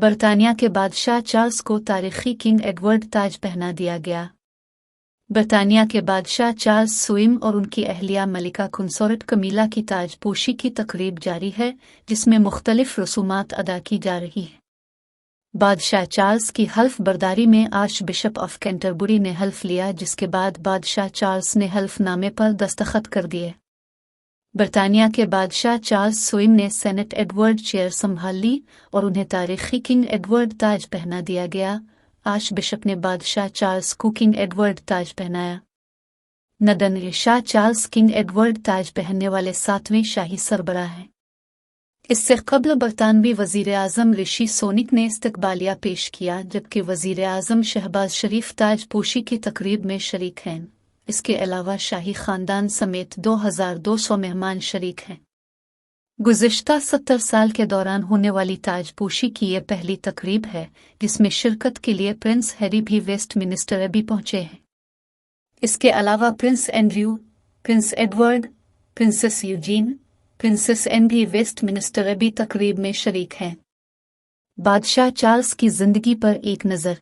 برطانیہ کے بادشاہ چارلس کو تاریخی کنگ ایڈورڈ تاج پہنا دیا گیا۔ برطانیہ کے بادشاہ چارلس سوئم اور ان کی اہلیہ ملکہ کنسورٹ کمیلا کی تاج پوشی کی تقریب جاری ہے، جس میں مختلف رسومات ادا کی جا رہی ہیں۔ بادشاہ چارلس کی حلف برداری میں آرچ بشپ آف کینٹربری نے حلف لیا، جس کے بعد بادشاہ چارلس نے حلف نامے پر دستخط کر دیے۔ برطانیہ کے بادشاہ چارلس سوئم نے سینٹ ایڈورڈ چیئر سنبھال لی اور انہیں تاریخی کنگ ایڈورڈ تاج پہنا دیا گیا۔ آرچ بشپ نے بادشاہ چارلس کو کنگ ایڈورڈ تاج پہنایا۔ ندن شاہ چارلس کنگ ایڈورڈ تاج پہننے والے 7ویں شاہی سربراہ ہیں۔ اس سے قبل برطانوی وزیر اعظم رشی سونک نے استقبالیہ پیش کیا، جبکہ وزیر اعظم شہباز شریف تاج پوشی کی تقریب میں شریک ہیں۔ اس کے علاوہ شاہی خاندان سمیت 2200 مہمان شریک ہیں۔ گزشتہ 70 سال کے دوران ہونے والی تاج پوشی کی یہ پہلی تقریب ہے جس میں شرکت کے لیے پرنس ہیری بھی ویسٹ منسٹر ابی پہنچے ہیں۔ اس کے علاوہ Prince Andrew, Prince Edward, Princess Eugenie, Princess Anne بھی ویسٹ منسٹر ابی تقریب میں شریک ہیں۔ بادشاہ چارلس کی زندگی پر ایک نظر۔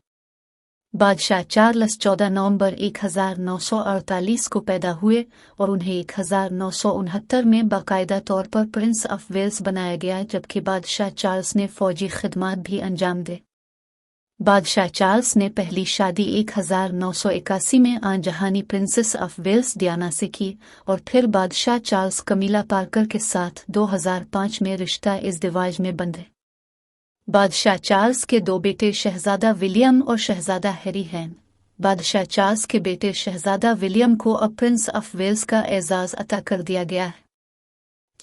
بادشاہ چارلس 14 نومبر 1948 کو پیدا ہوئے اور انہیں 1969 میں باقاعدہ طور پر پرنس آف ویلز بنایا گیا، جبکہ بادشاہ چارلس نے فوجی خدمات بھی انجام دے۔ بادشاہ چارلس نے پہلی شادی 1981 میں آن جہانی پرنسس آف ویلز ڈیانا سے کی اور پھر بادشاہ چارلس کمیلا پارکر کے ساتھ 2005 میں رشتہ ازدواج میں بندھے۔ بادشاہ چارلس کے 2 بیٹے شہزادہ ولیم اور شہزادہ ہیری ہیں۔ بادشاہ چارلس کے بیٹے شہزادہ ولیم کو اب پرنس آف ویلز کا اعزاز عطا کر دیا گیا ہے۔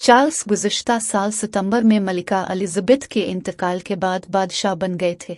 چارلس گزشتہ سال ستمبر میں ملکہ الزبتھ کے انتقال کے بعد بادشاہ بن گئے تھے۔